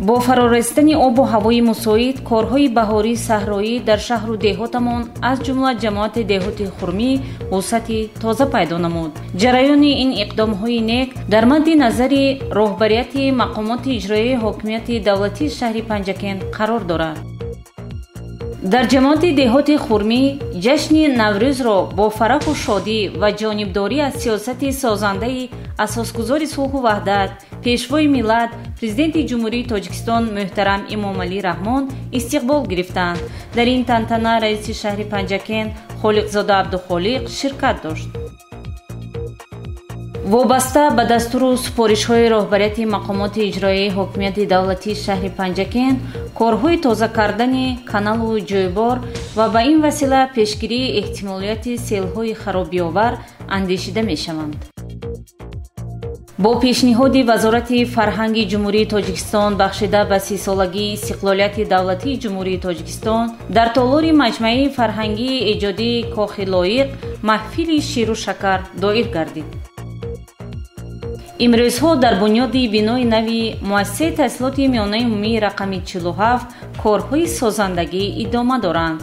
бо фарорестани обу ҳавои мусоид корҳои баҳории саҳроӣ дар шаҳру деҳотамон аз ҷумла ҷамоати деҳоти Хурмӣ вусъати тоза пайдо намуд. ҷараёни ин иқдомҳои нек дар мадди назари роҳбарияти мақомоти иҷроии ҳокимияти давлатии шаҳри Панҷакен қарор дорад. дар ҷамоати деҳоти Хурмӣ ҷашни Наврӯзро бо фараҳу шодӣ ва ҷонибдорӣ аз сиёсати созандаи асосгузори сулҳу ваҳдат, пешвои миллат, президенти ҷумҳурии Тоҷикистон муҳтарам Эмомалӣ Раҳмон истиқбол гирифтанд. дар ин тантана раиси шаҳри Панҷакен Холиқзода Абдухолиқ ширкат дошт. вобаста ба дастуру супоришҳои роҳбарияти мақомоти иҷроии ҳокимияти давлатии шаҳри Панҷакен корҳои тоза кардани каналу ҷойбор ва ба ин васила пешгирии эҳтимолияти селҳои харобиовар андешида мешаванд. бо пешниҳоди Вазорати фарҳанги ҷумҳурии Тоҷикистон бахшида ба 30-солагии истиқлолияти давлатии ҷумҳурии Тоҷикистон дар толори маҷмаи фарҳангии эҷодии Кохи лоиқ маҳфили ширу шакар доир гардид. имрӯзҳо дар бунёди бинои нави муассисаи таҳсилоти миёнаи умумии рақами 47 корҳои созандагӣ идома доранд.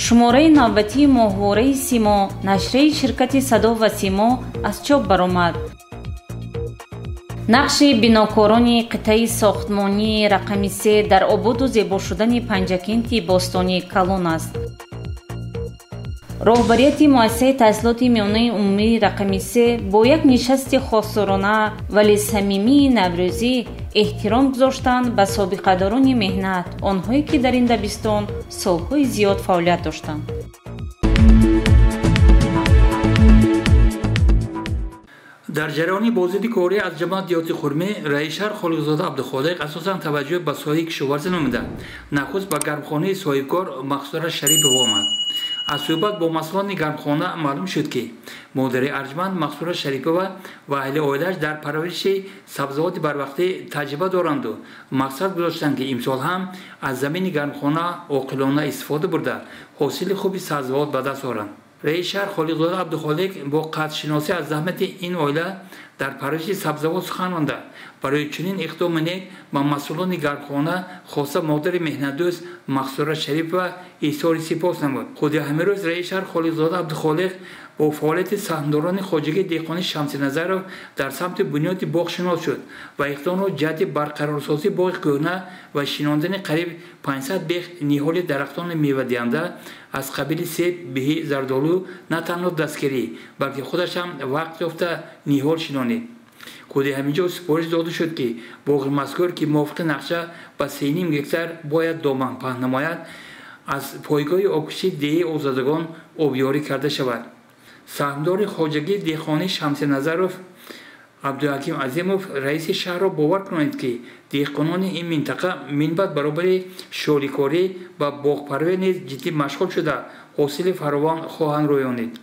шумораи навбатии моҳвораи Симо нашраи ширкати Садо ва Симо аз чоп баромад. нақши бинокорони қитъаи сохтмонии рақами 3 дар ободу зебо шудани Панҷакенти Бостонӣ калон аст. роҳбарияти муассисаи таҳсилоти миёнаи умумии рақами 3 бо як нишасти хосрона вале самимии Наврӯзӣ эҳтиром гузоштанд ба собиқадорони меҳнат, онҳое ки дар ин дабистон солҳои зиёд фаъолият доштанд. дар ҷараёни бозиди корӣ аз ҷамоати диёти Хурмӣ раисшаҳр Холиқзода Абдухолиқ асосан таваҷҷӯҳ ба соҳаи кишоварзӣ намуда. нахуст ба гармхонаи соҳибкор Мақсура Шарипова омад. аз суҳбат бо масъулони гармхона маълум шуд ки модари арҷманд Мақсура Шарипова ва аҳли оилааш дар парвариши сабзавоти барвақтӣ таҷриба доранду мақсад гузоштанд ки имсол ҳам аз замини гармхона оқилона истифода бурда ҳосили хуби сабзавот ба даст оранд. раисшаҳр Холиқзода Абдухолиқ бо қадршиносӣ аз заҳмати ин оила дар парвариши сабзавот сухан монда барои чунин иқдоми нек ба масъулони гармхона хоса модари меҳнатдӯст Мақсура Шарипова изҳори сипос намуд. худи ҳамирӯз раисшаҳр Холиқзода Абдухолиқ бо фаъолияти саҳмдорони хоҷагии деҳқони Шамси Назаров дар самти бунёди боғ шинос шуд ва иқдомро ҷиҳати барқарорсозии боғи кӯҳна ва шинондани қариб 500 бех ниҳоли дарахтони мевадиҳанда аз қабили себ, биҳӣ, зардолу на танҳо дастгирӣ, балки худашам вақт ёфта ниҳол шинонид. худи ҳаминҷо супориш дода шуд ки боғи мазкур ки мувофиқи нақша ба 3.5 гектар бояд доман паҳн намояд, аз пойгоҳи обкишии деҳаи озодагон обёрӣ карда шавад. саҳмдори хоҷагии деҳқонӣ Шамси Назаров Абдуҳаким Азимов раиси шаҳрро бовар кунонид ки деҳқонони ин минтақа минбаъд баробари шоликорӣ ва боғпарварӣ низ ҷиддӣ машғул шуда ҳосили фаровон хоҳанд рӯёнид.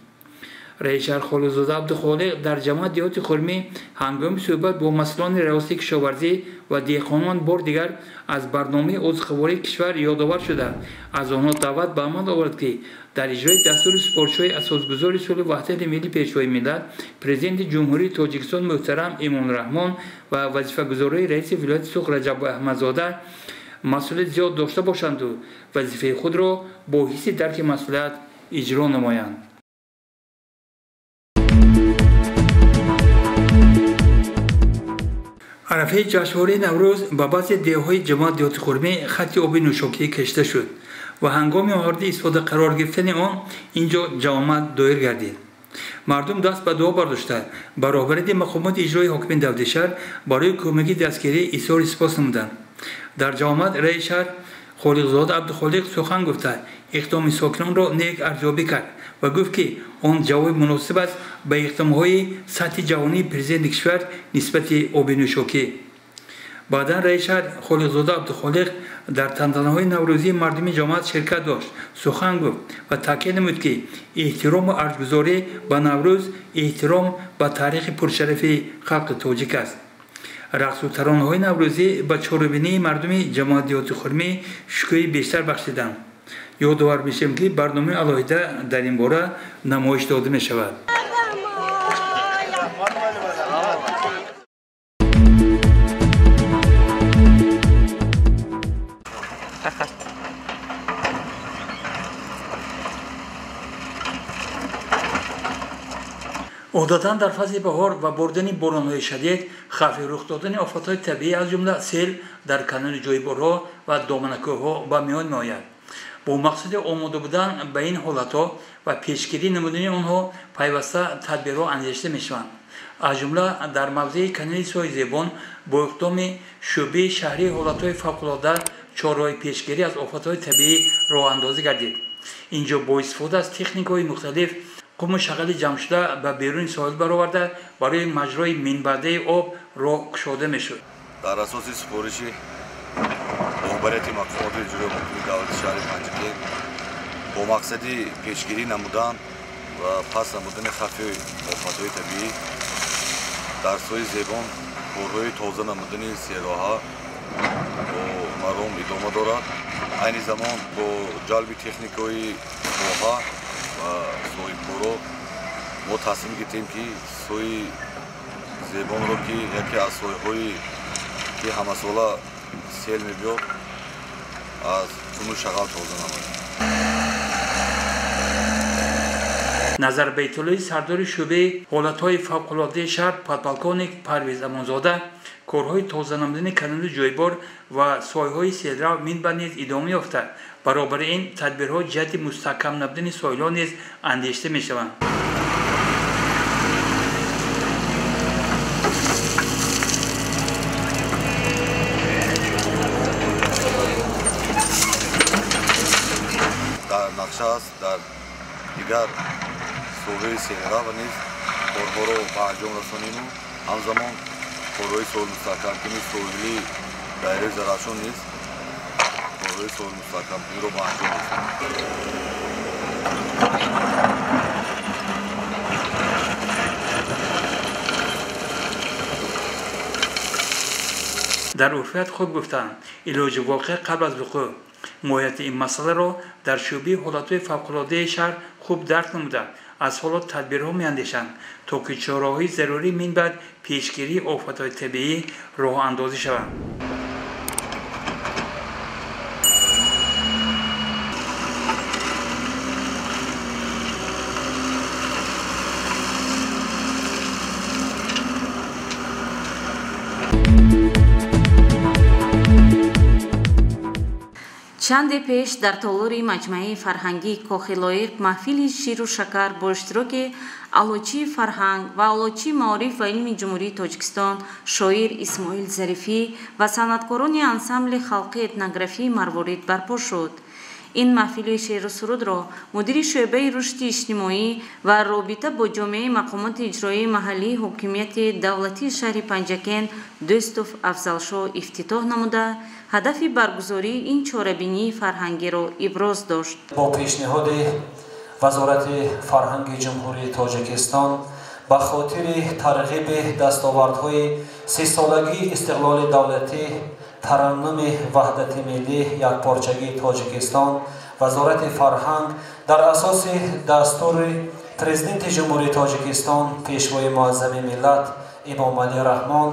раисшаҳр Холиқзода Абдухолиқ дар ҷамоати диёти Хурмӣ ҳангоми суҳбат бо масъулони равости кишоварзӣ ва деҳқонон бор дигар аз барномаи озиқавории кишвар ёдовар шуда аз онҳо даъват ба амал овард ки дар иҷрои дастури супоришҳои асосгузори сулҳу ваҳдати миллӣ пешвои миллат президенти ҷумҳурии Тоҷикистон муҳтарам Эмомалӣ Раҳмон ва вазифагузории раиси вилояти Суғ Раҷаб Аҳмадзода масъулият зиёд дошта бошанду вазифаи худро бо ҳисси дарки масъулият иҷро намоянд. арафаи ҷашнварии Наврӯз ба баъзе деҳаҳои ҷамоати диёти Хурмӣ хатти оби нӯшокӣ кашида шуд ва ҳангоми мавриди истифода қарор гирифтани он ин ҷо ҷамомат доир гардид. мардум даст ба дуо бардошта ба роҳбарияти мақомоти иҷроии ҳокими давлати шаҳр барои кӯмаки дастгирӣ изҳори сипос намуданд. дар ҷамомат раисшаҳр Холиқзода Абдухолиқ сухан гуфта иқдоми сокинонро нек арзёбӣ кард ва гуфт ки он ҷавоби муносиб аст ба иқдомҳои сатҳи ҷаҳонии президенти кишвар нисбати оби нӯшокӣ. баъдан раисшаҳр Холиқзода Абдухолиқ дар тантанаҳои наврӯзии мардуми ҷомаат ширкат дошт, сухан гуфт ва таъкид намуд ки эҳтирому арзгузорӣ ба Наврӯз эҳтиром ба таърихи пуршарафи халқи тоҷик аст. рақсу таронаҳои наврӯзӣ ба чорабинии мардуми ҷамоати диёти Хурмӣ шукӯҳи бештар бахшиданд. ёдовар мешавем ки барномаи алоҳида дар ин бора намоиш дода мешавад. عادتا در فصل بهار و بردن باران‌های شدید خطر رخ دادن آفت‌های طبیعی از جمله سیل در کانال جویبارها و دامنه‌کوه‌ها به میان می‌آید. با مقصد آماده بودن به این حالت‌ها و پیشگیری نمودن آنها پیوسته تدبیرها اندیشیده می‌شوند. از جمله در موضع کانال سوی زیبان با اقدام شعبه شهری حالت‌های فوق‌العاده چاره‌های پیشگیری از آفت‌های طبیعی راه اندازی گردید. اینجا با استفاده از تکنیک‌های مختلف قم شغل جمع شده به بیرون ساحل برآورده برای مجرای منبعده آب راه گشوده می‌شود. در اساس سفارش رهبریت مقامات اجرایی محکمه دولت شهر پنجگیر با مقصد پیشگیری نمودن و پس نمودن خطر آفت‌های طبیعی در سوی زیبان کارهای تازه نمودن سیراها با مردم ادامه دارد. این زمان با جلب تکنیک‌های سوها و صاحبکارا ما تصمیم گرفتیم که سوی زیبان را که یکی از سوی‌هایی که همه ساله سیل می‌بیاد از چون شغل تازه نمودیم. نظر بیت‌الله سردار شعبه حالت‌های فوق‌العاده شهر پادپالکونیک پرویز امانزاده کارهای تازه نمودن کانال جویبار و سایه‌های سیل‌رو منبع نیز ادامه یافته. برابر این تدبیرها جهت مستحکم نمودن سایل‌ها نیز اندیشیده می‌شوند. در نقشه است در دیگر سوژه سیل‌رو و نیز کارها را به انجام رسانیم و همزمان کارهای سوال مستحکم کنی سویلی دایره زرافشان نیز کارهای سوال مستحکم کنی را به انجام رسانیم. در عرفیت خود گفتند علاج واقع قبل از وقوع. ماهیت این مسئله را در شعبه حالت‌های فوق‌العاده شهر خوب درک نموده از حالات تدبیرها می‌اندیشند تا که چاره‌های ضروری منبع پیشگیری آفت‌های طبیعی راه اندازی شوند. چند پیش در تالاری مجمع فرهنگی کوخلایق محفل شیر و شکر با اشتراک علوچی فرهنگ و علوچی معارف و علم جمهوری تاجیکستان شاعر اسماعیل ظریفی و صنعتکاران انسامبل خلقی اتنوگرافی مروارید برپا شد. این محفل شعر و سرود را مدیر شعبه رشد اجتماعی و رابطه با جامعه مقامات اجرایی محلی حکومت دولتی شهر پنجکن دوستوف افضلشاه افتتاح نموده هدف برگزاری این چاره‌بینی فرهنگی را ابراز داشت. با پیشنهاد وزارت فرهنگ جمهوری تاجیکستان به خاطر ترغیب دستاوردهای 3 سالگی استقلال دولتی، ترنم وحدت ملی یکپارچگی تاجیکستان، وزارت فرهنگ در اساس دستور پرزیدنت جمهوری تاجیکستان پیشوای معظم ملت امام علی رحمان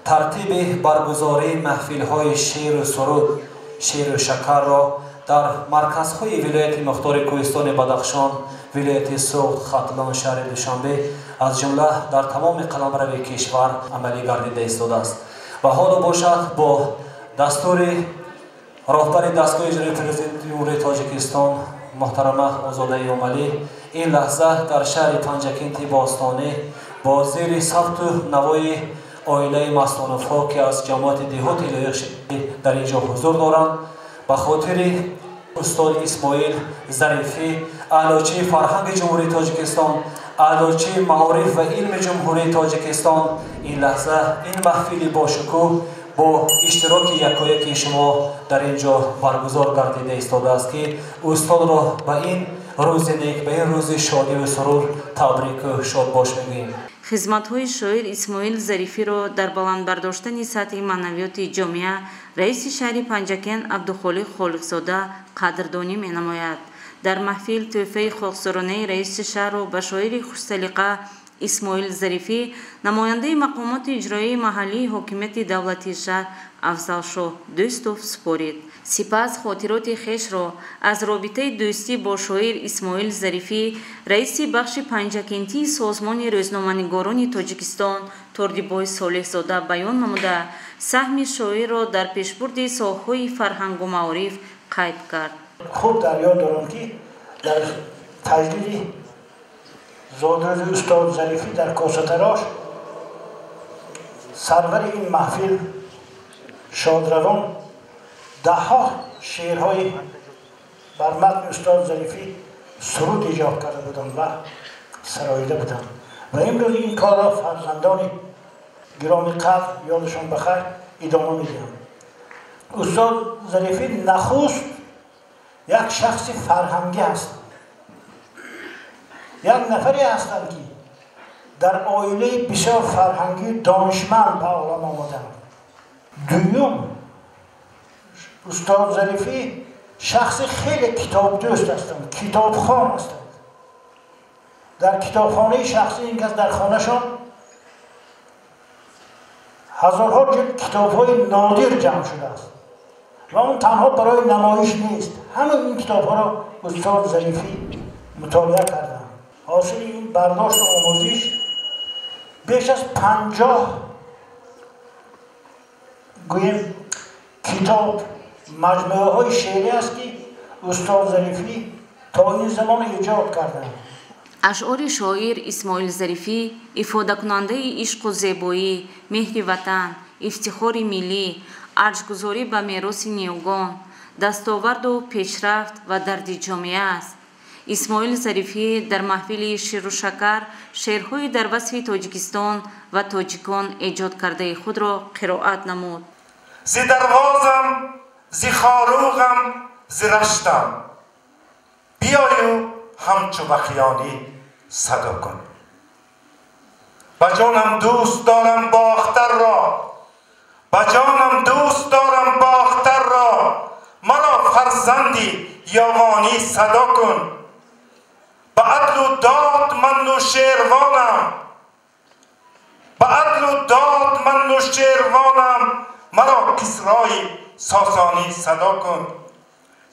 ترتیب برگزاری محفل‌های شعر و سرود، شعر و شکر را در مرکزهای ولایت مختار کوهستان بدخشان، ولایت سوخت، ختلان، شهر دوشنبه از جمله در تمام قلمرو کشور عملی گردیده ایستاده است و حالا باشد با دستور راهبر دستگاه اجرایی پرزیدنت جمهوری تاجیکستان محترمه آزاده عملی این لحظه در شهر پنجکن باستانه با زیر ثبت نوای عائله مستانف‌ها که از جماعت دهات الهیق در اینجا حضور دارند به خاطر استاد اسماعیل ظریفی علوچی فرهنگ جمهوری تاجیکستان، علوچی معارف و علم جمهوری تاجیکستان این لحظه این محفل با شکوه با اشتراک یکایک شما در اینجا برگزار گردیده ایستاده است که استاد را به این روز نیک، به این روز شادی و سرور تبریک و شاد باش میگوییم. خدمت‌های شاعر اسماعیل ظریفی را در بلند برداشتن سطح معنویات جامعه رئیس شهر پنجکن عبدالخالق خالقزاده قدردانی می‌نماید. در محفل تحفه خاکسارانه رئیس شهر را به شاعر خوش‌سلیقه اسماعیل ظریفی نماینده مقامات اجرایی محلی حکومت دولتی شهر افضلشاه دوستوف سپارید. سپس خاطرات خیشро از رابطه دوستی با شاعر اسماعیل ظریفی رئیس بخش پنجکنتی سازمان روزنامه‌نگاران تاجیکستان توردیبای صالح‌زاده بیان نموده سهم شاعر را در پیشبرد ساحه‌های فرهنگ و معارف قید کرد. خوب در یاد دارم که در تجلیل زادرود استاد ظریفی در کاسه‌تراش سرور این محفل شادروان ده‌ها شعرهای بر متن استاد ظریفی سرود ایجاد کرده بودند و سراییده بودند و امروز این کار را فرزندان گرامی قدر یادشان بخیر ادامه میدهند. استاد ظریفی نخست یک شخص فرهنگی است، یک نفری هستند که در عائله بسیار فرهنگی دانشمند به عالم آمدند. دوم، استاد ظریفی شخص خیلی کتاب دوست هستند، کتابخوان هستند. در کتابخانه شخصی این کس در خانهشان هزارها جلد کتاب‌های نادر جمع شده است و اون تنها برای نمایش نیست، همه این کتاب‌ها را استاد ظریفی مطالعه کردند. حاصل این برداشت و آموزش بیش از 50 گویم کتاب مجموعه های شعری است که استاد ظریفی تا این زمان ایجاد کردند. اشعار شاعر اسماعیل ظریفی افاده کننده عشق و زیبایی، مهر وطن، افتخار ملی، ارجگذاری به میراث نیوگان، دستاورد و پیشرفت و درد جامعه است. اسماعیل ظریفی در محفل شیر و شکر شعرهای در وصف تاجیکستان و تاجیکان ایجاد کرده خود را قرائت نمود. ز دروازم، ز خاروغم، ز رشتم، بیایو همچو بخیانی صدا کن. به جانم دوست دارم باختر را، به جانم دوست دارم باختر را، مرا فرزندی یاوانی صدا کن. به عدل و داد من نوشیروانم، به عدل و داد من نوشیروانم، مرا کسرای ساسانی صدا کن.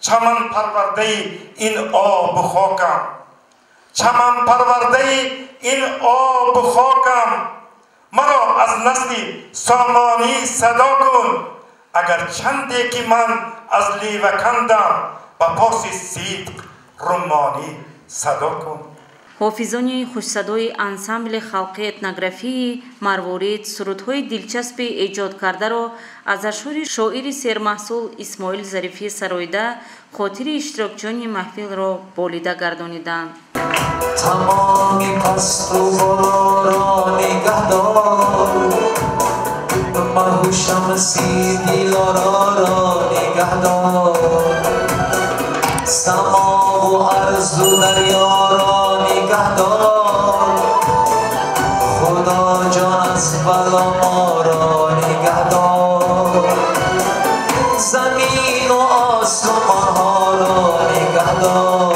چمن پرورده این آب و خاکم، چمن پرورده این آب و خاکم، مرا از نسل سامانی صدا کن. اگر چندی که من از لیوه کندم، به پاس صدق رمانی صدا کن. حافظان خوشصدای انسامبل خلقی اتنوگرافی مروارید سرودهای دلچسب ایجاد کرده را از اشعار شاعر سرمحصول اسماعیل ظریفی سراییده خاطر اشتراکچیان محفل را بالیده گردانیدند. تمامی پست و بالا را نگهدار، مهو شمسی دلارا را نگهدار، سما و عرض و دریا را نگهدار، خدا جان از بلا ما را نگهدار، زمین و آسمان ها را نگهدار.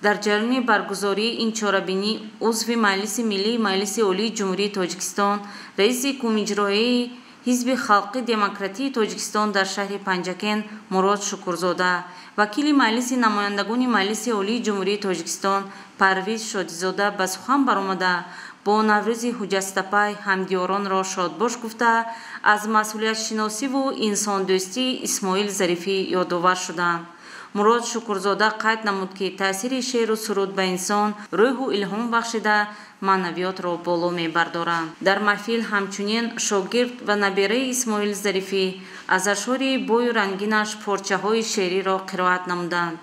در جریان برگزاری این چهاربینی عضو مجلس ملی مجلس عالی جمهوری تاجیکستان رئیس کمیته اجرایی حزب خلقی دموکراتی تاجیکستان در شهر پنجکن مراد شکرزاده، وکیل مجلس نمایندگان مجلس عالی جمهوری تاجیکستان پرویز شادیزاده به سخن برآمده با نوروز حجت‌طلب همدیاران را شادباش گفته از مسئولیت شناسی و انسان دوستی اسماعیل ظریفی یادآور شدند. مراد شکرزاده قید نمود که تاثیر شعر و سرود به انسان روح و الهام بخشیده معنویات را بالا میبردارند. در محفل همچنین شاگرد و نبیره اسماعیل ظریفی از اشعار بوی و رنگینش پارچه های شعری را قرائت نمودند.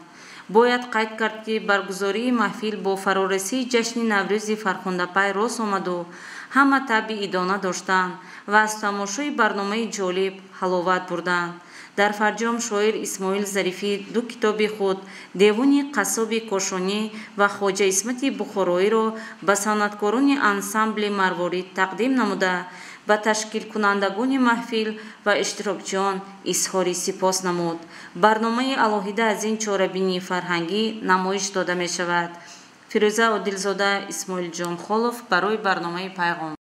باید قید کرد که برگزاری محفل با فرارسی جشن نوروز فرخنده پی راست آمد و همه طبع ادانه داشتند و از تماشای برنامه جالب حلاوت بردند. در فرجام شاعر اسماعیل ظریفی دو کتاب خود دیوان قصاب کاشانی و خواجه اسمت بخارایی را به صنعتکاران انسامبل مروارید تقدیم نموده و تشکیل کنندگان محفل و اشتراکچیان اظهار سپاس نمود. برنامه علاهیده از این چهاربینی فرهنگی نمایش داده می شود. فیروزه عادلزاده، اسماعیل جان خالف برای برنامه پیغام.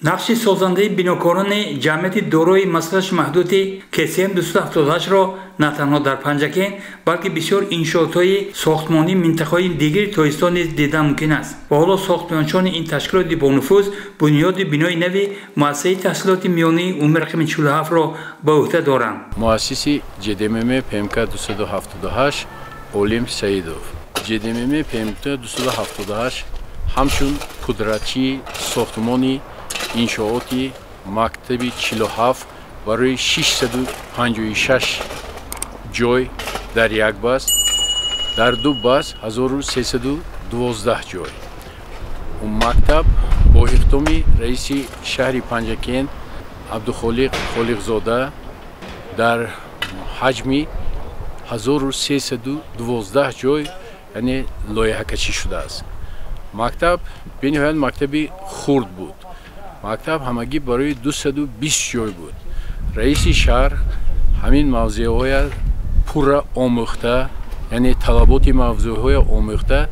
نقش سازنده بناکاران جمعیت دارای مساحت محدود KCM 278 را نه تنها در پنجکین بلکه بسیار انشاءات‌های ساختمانی منطقه‌های دیگر تایستان نیز دیدن ممکن است و حالا ساختمانچان این تشکیلات با نفوذ بنیاد بنای نوی مؤسسه تحصیلات میانی عمومی رقم 47 را به عهده دارند. مؤسس JDMM PMK 278 Olim Saidov. JDMM PMK 278 همچون پودرچی ساختمانی انشاءاتی مکتبی 47 برای 656 جای در یک بس در دو بس 1312 جای. اون مکتب با اقدام رئیس شهر پنجکین عبدالخالق خالقزاده در حجمی 1312 جای یعنی لایحه کشی شده است. مکتب بنیاد مکتبی خرد بود. مکتب همگی برای 220 جای بود. رئیس شهر همین موضوعهای پورا آموخته یعنی طلبات موضوعهای آموخته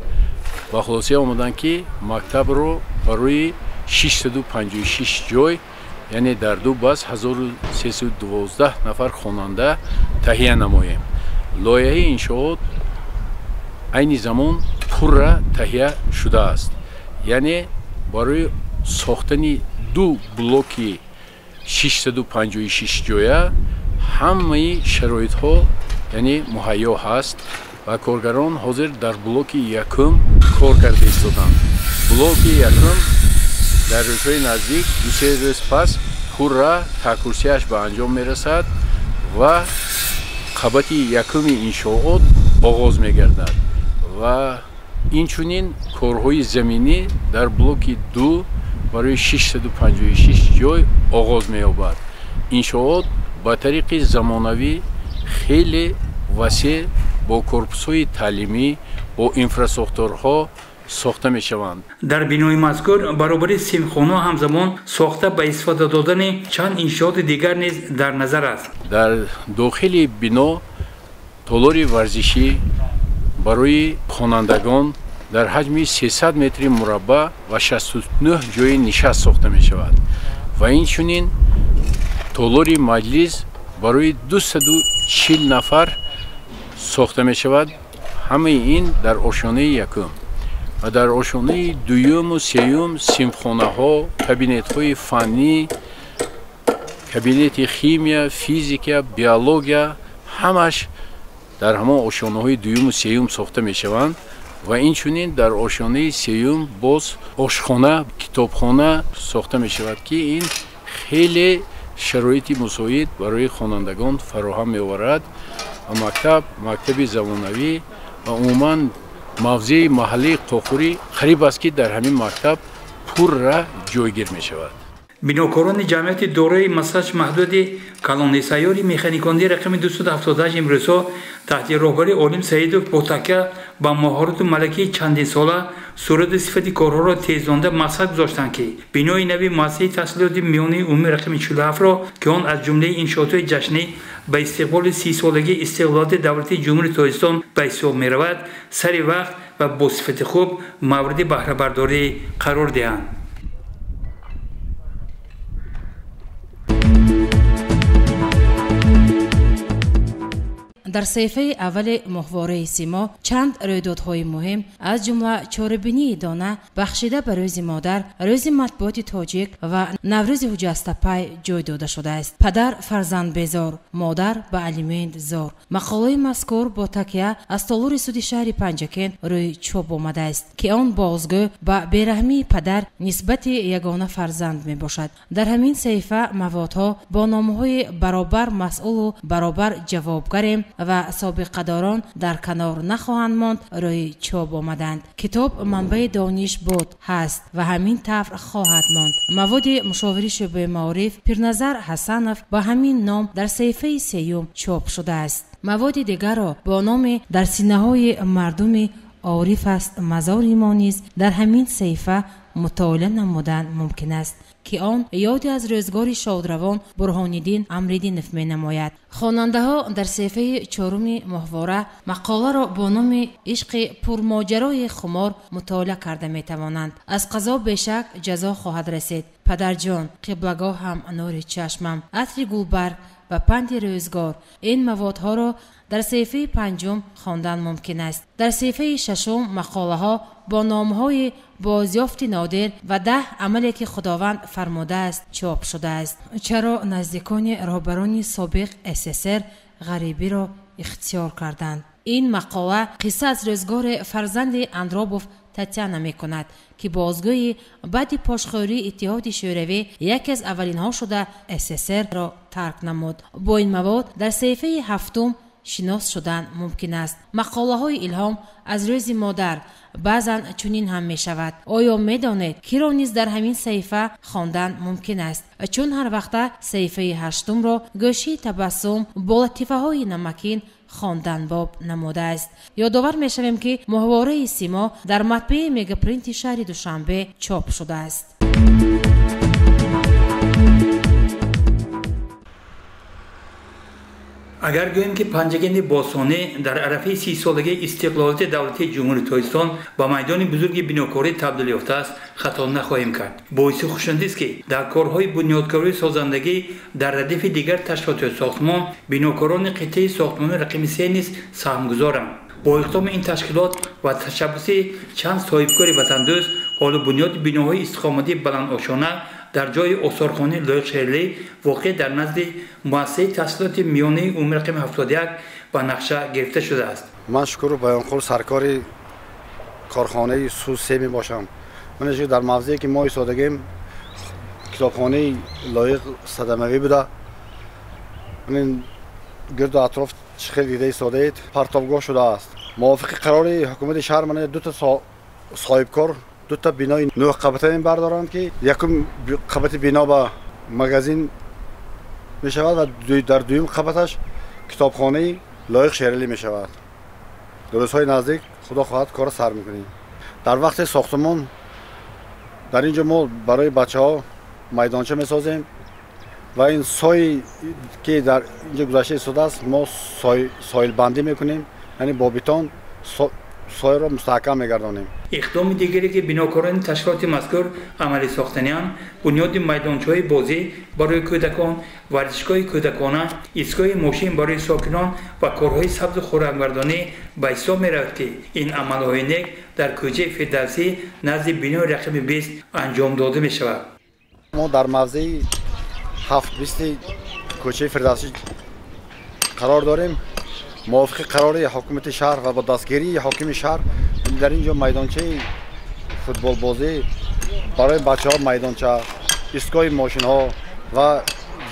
و خلاصه آمدن که مکتب رو برای 656 جای یعنی در دو بس 1312 نفر خواننده تهیه نماییم. لایحه انشاءات این زمان پورا تهیه شده است. یعنی برای ساختن دو بلوکی 656 جایه همه شرایط ها یعنی مهیا هست و کارگران حاضر در بلوک یکم کار کرده ایستادند. بلوک یکم در روزهای نزدیک 2-3 روز پس پورا تکرسیش به انجام میرسد و قبط یکم انشاءات آغاز میگردد و اینچنین کارهای زمینی در بلوک 2 برای 656 جای آغاز می‌یابد. انشاءات با طریق زمانوی خیلی وسیع با کورپس‌های تعلیمی با اینفراستراکچورها ساخته می‌شوند. در بنای مذکور برابر سیمخانه همزمان ساخته به استفاده دادن چند انشاءات دیگر نیز در نظر است. در داخل بنا تالار ورزشی برای خوانندگان در حجم 300 متر مربع و 69 جای نشست ساخته می شود و اینچنین تالار مجلس برای 240 نفر ساخته می شود. همه این در آشیانه یکم و در آشیانه دوم و سوم سیمخانه ها، کابینت های فنی، کابینت شیمی، فیزیک، بیولوژی همش در همه آشیانه های دوم و سوم ساخته می شوند و اینچنین در آشیانه سوم باز آشخانه، کتابخانه ساخته می شود که این خیلی شرایط مساعد برای خوانندگان فراهم می آورد و مکتب زمانوی و عموما موضع محلی قاقوری قریب است که در همین مکتب پر را جایگیر می شود. بناکاران جمعیت دارای مساحت محدود کالانی سیاری مکانیکاندی رقم 278 امروزها تحت راهبری عالم سعیدوف با تکیه با مهارت ملکی چندین ساله صورت صفت کارها را تیزانده مقصد گذاشتند که بنای نوی مؤسسه تحصیلات میانی عمومی رقم 47 را که آن از جمله انشاءات جشنی به استقبال 30 سالگی استقلالات دولتی جمهوری تاجیکستان به حساب می رود سر وقت و با صفت خوب مورد بهره برداری قرار دهند. در صفحه اول ماهواره سیما چند رویدادهای مهم از جمله چاره‌بینی دانه بخشیده به روز مادر، روز مطبوعات تاجیک و نوروز حجازتپی جای داده شده است. پدر فرزند بیزار، مادر به الیمنت زار. مقاله مذکور با تکیه از تالار سود شهر پنجکین روی چوب آمده است که آن بازگو به بیرحمی پدر نسبت یگانه فرزند می باشد. در همین صفحه موادها با نامه‌های برابر مسئول و برابر جوابگریم و سابقه‌داران در کنار نخواهند ماند روی چوب آمدند. کتاب منبع دانش بود هست و همین طور خواهد ماند. مواد مشاوره شعبه معارف پیرنظر حسنف با همین نام در صفحه سیوم چاپ شده است. مواد دیگر را با نام در سینه‌های مردم عارف است مزار ما نیز در همین صفحه مطالعه نمودن ممکن است که آن یادی از روزگار شادروان برهان‌الدین امریدینف می‌نماید. خواننده‌ها در صفحه 4 ماهواره مقاله را با نام عشق پرماجرای خمار مطالعه کرده می‌توانند. از قضا بیشک جزا خواهد رسید. پدرجان، قبلگاه هم نور چشمم، عطر گلبرگ و پند روزگار، این موادها را در صفحه 5 خواندن ممکن است. در صفحه 6 مقاله ها با نامهای بازیافت نادر و 10 عملی که خداوند فرموده است چاپ شده است. چرا نزدیکان رهبران سابق SSR غریبی را اختیار کردند؟ این مقاله قصه از روزگار فرزند اندرابوف تاتیانا میکند که بازگوی بعد پاشخوری اتحاد شوروی یکی از اولین ها شده SSR را ترک نمود. با این مواد در صفحه 7 شناس شدن ممکن است. مقاله های الهام از روز مادر بعضا چنین هم می شود. آیا می دانید که را نیز در همین صفحه خواندن ممکن است؟ چون هر وقت صفحه 8 را گوشی تبسم با لطیفه های نمکین خواندن باب نموده است. یادآور می شویم که ماهواره سیما در مطبعه مگا پرینت شهر دوشنبه چاپ شده است. اگر گوییم که پنجگند باسانه در عرفه 30 سالگی استقلالیت دولتی جمهوری تاجیکستان با میدان بزرگ بناکاری تبدیل یافته است خطا نخواهیم کرد. باعث خوشایندی است که در کارهای بنیادکاری سازندگی در ردیف دیگر تشکیلات ساختمان بناکاران قطعه ساختمان رقم 3 نیز سهمگذارند. با اقدام این تشکیلات و تشبث چند صاحبکار وطندوست حال بنیاد بناهای استقامتی بلند آشانه در جای آثارخانه لایق شهرلی واقع در نزد مؤسسه تحصیلات میانه عمومی رقم 71 به نقشه گرفته شده است. من شکر بیانخور سرکار کارخانه سوز 3 می باشم. من در موضعی که ما ایستادگیم کتابخانه لایق صدموی بوده. من گرد اطراف خیلی دیده ایستاده اید پرتابگاه شده است. موافق قرار حکومت شهر من 2 تا صاحبکار 2 تا بینای 9 قبطه بردارند که یکم قبط بینا با مغازین می شود و در دویم قبطش کتابخانه لایق شهرلی می شود. در روزهای نزدیک خدا خواهد کار سر میکنیم. در وقت ساختمان در اینجا ما برای بچه ها میدانچه می سازیم و این سای که در اینجا گذاشته ایستاده است ما سایل بندی میکنیم، یعنی با بیتون سایه را مستحکم میگردانیم. اقدام دیگری که بناکاران تشکیلات مذکور عملی ساختنیان بنیاد میدانچه‌های بازی برای کودکان، ورزشگاه کودکانه، ایستگاه ماشین برای ساکنان و کارهای سبز خوراکگردانی به حساب می‌رود که این عمل‌های نیک در کوچه فردوسی نزد بنای رقم 20 انجام داده می‌شود. ما در موضع 720 کوچه فردوسی قرار داریم. موافق قرار حکومت شهر و با دستگیری حاکم شهر در اینجا میدانچه فوتبال بازی برای بچه‌ها، میدانچه، ایستگاه ماشین ها و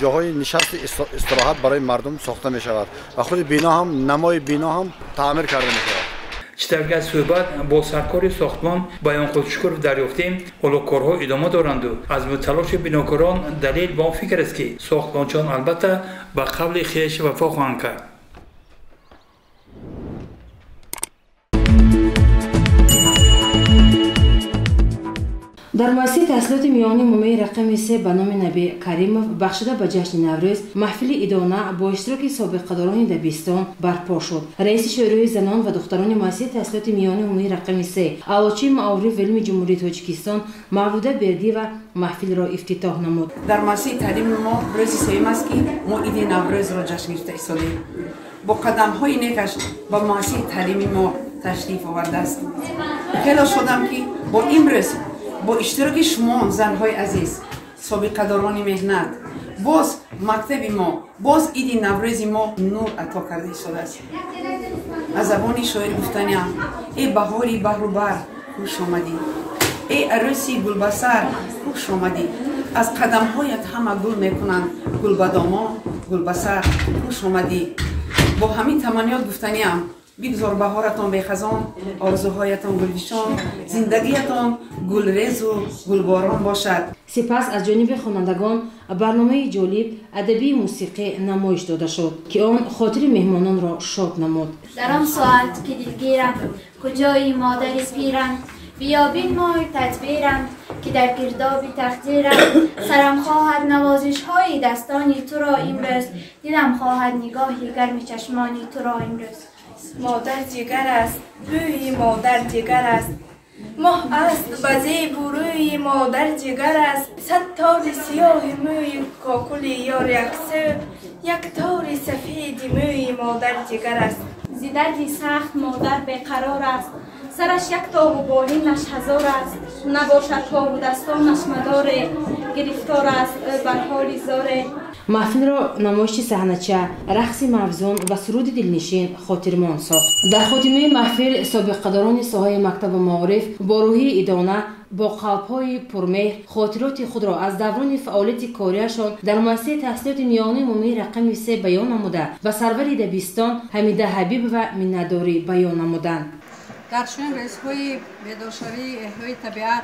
جاهای نشست استراحت برای مردم ساخته می شود و خود بینا هم نمای بینا هم تعمیر کرده می شود. چطور از صحبت با سرکار ساختمان بیان خود شکر دریافتیم حالا کارها ادامه دارند و از تلاش بناکاران دلیل با فکر است که ساختمانچان البته به قول خویش وفا خواهند کرد. در مؤسسه تحصیلات میانه عمومی رقم 3 به نام نبی کریموف بخشیده به جشن نوروز محفل ادانه با اشتراک سابقه‌داران دبیرستان برپا شد. رئیس شورای زنان و دختران مؤسسه تحصیلات میانه عمومی رقم 3 اعلاچی معارف علم جمهوری تاجیکستان معبوده بردی و محفل را افتتاح نمود. در مؤسسه تعلیم ما روز سوم است که ما عید نوروز را جشن گرفته ایستادیم. با قدم‌های نیکش با مؤسسه تعلیمی ما تشریف آورده است. خیلی شدم که با امروز با اشتراک شما زنهای عزیز سابقه داران مهنت باز مکتب ما باز عید نوروز ما نور عطا کرده شده است. از زبان شاعر گفتنیم ای بهاری بحر و بر خوش آمدی، ای عروسی گلبسر خوش آمدی، از قدمهایت همه گل میکنند گلبداما گلبسر خوش آمدی. با همین تمنیات گفتنیم بگذار بهارتان به خزان، آرزوهایتان گلفشان، زندگیتان گلریز و گلباران باشد. سپس از جانب خوانندگان برنامه جالب ادبی موسیقی نمایش داده شد که آن خاطر مهمانان را شاد نمود. در آن ساعت که دلگیرم کجای مادر پیرم بیابین مای تدبیرم که در گردابی تقدیرم سرم خواهد نوازش های دستانی تو را امروز دیدم خواهد نگاهی گرم چشمانی تو را امروز مادر جگر است روی مادر جگر است ماه است بزی بروی مادر جگر است صد تار سیاه موی کاکل یار یکسو یک تار سفید موی مادر جگر است زیدردی سخت مادر بیقرار است سرش یک تاب و بالینش هزار است نباشد پا و دستانش مدار گرفتار است بر حال زاره. محفل را نمایش صحنه‌چه، رقص مفزون و سرود دلنشین خاطرمان ساخت. در خاتمه محفل سابقه‌داران ساحه مکتب معارف با روحیه ادانه با قلب‌های پرمهر خاطرات خود را از دوران فعالیت کاریشان در مؤسسه تحصیلات میانه عمومی رقم 3 بیان نموده و سرور دبیرستان حمیده حبیب و منتداری بیان نمودند. در چنین روزهای بیدارشوی احیای طبیعت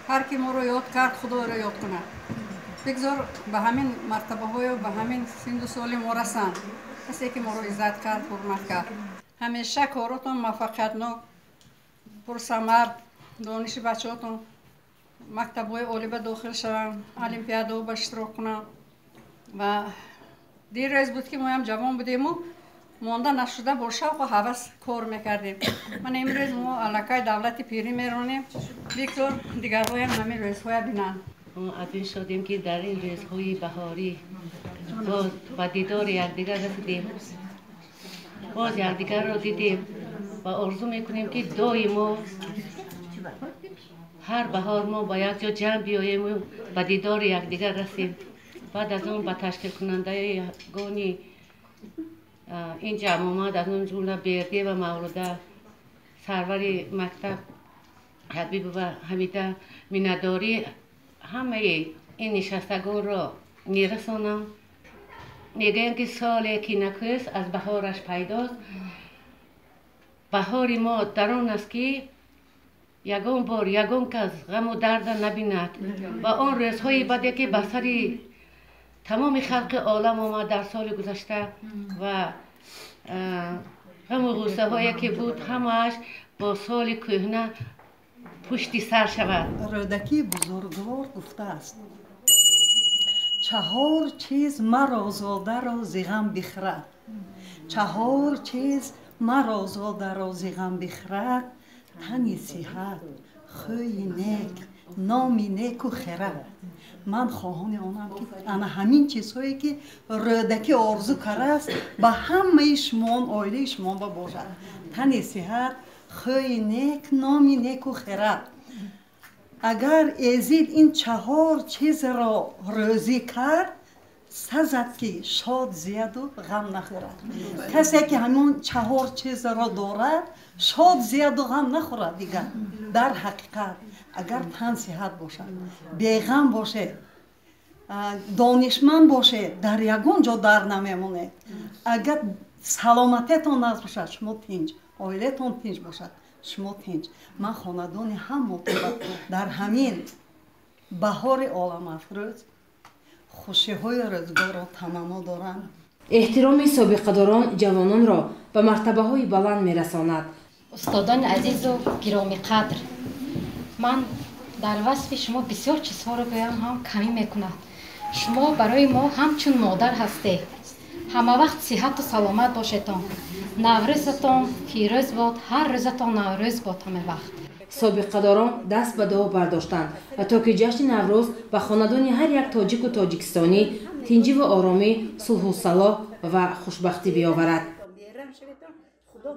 هر کی ما رو یاد کرد خدا رو یاد کنه. بگذار به همین مرتبه های و به همین سن و سال ما رسند. کسی که ما رو عزت کرد، حرمت کرد. همیشه کاراتون موفقیتناک، پرثمر، دانش بچه‌هاتون مکتب های عالی به داخل شوند، المپیادا به اشتراک کنند و دیر روز بود که ما هم جوان بودیم و مانده نشده با شوق و هوس کار میکردیم. من امروز ما علاقه دولت پیری میرونیم، بگذار دیگرهای هم همین روزهای بینن. ما از این شدیم که در این روزهای بهاری باز با دیدار یکدیگر رسیدیم، باز یکدیگر را دیدیم و آرزو میکنیم که دائما هر بهار ما با یک جا جمع بیاییم و با دیدار یکدیگر رسیم. بعد از اون با تشکیل کننده گانی این جمع آمد، از اون جمله بیردی و مولوده سرور مکتب حبیب و حمیده منتداری همه این نشستگان را میرسانم. میگن که سال که نکست از بهارش پیداست. بهار ما در آن است که یگان بار یگان کس غم و درد نبیند و آن روزهای بعدی که به سر تمام خلق عالم آمد در سال گذشته و غم و غصه هایی که بود همش با سال کهنه پشتی سر شود. رودکی بزرگوار گفته است 4 چیز مرا زاده را ز غم بخرد، 4 چیز مرا زاده را ز غم بخرد، تنی صحت، خوی نیک، نامی نیک و خرد. من خواهان آنم که انا همین چیزهایی که رودکی آرزو کرده است به همه شما عائله شما باشد. تنی صحت، خوی نیک، نامی نیک و خرد. اگر ازید این 4 چیز را روزی کرد سزد که شاد زیاد و غم نخورد. کسی که همون 4 چیز را دارد شاد زیاد و غم نخورد دیگر. در حقیقت اگر تن صحت باشد، بیغم باشه، دانشمند باشه، در یگان جا در نمیمونه. اگر سلامتیتون نباشد شما تنج، عائلتون تنج باشد شما تنج. من خاندان هم مطلب در همین بهار عالم افروز خوشی های روزگار را تماما دارند. احترام سابقه‌داران جوانان را به مرتبه های بلند میرساند. استادان عزیز و گرامی قدر، من در وصف شما بسیار چیزها را بگویم هم کمی میکند. شما برای ما همچون مادر هستید. همه وقت صحت و سلامت باشیدتان. نوروزتان پیروز باد، هر روزتان نوروز باد همه وقت. سابقه‌داران دست به دعا برداشتند و تا که جشن نوروز به خاندان هر یک تاجیک و تاجیکستانی تنجی و آرامی، صلح و صلاح و خوشبختی بیاورد. خدا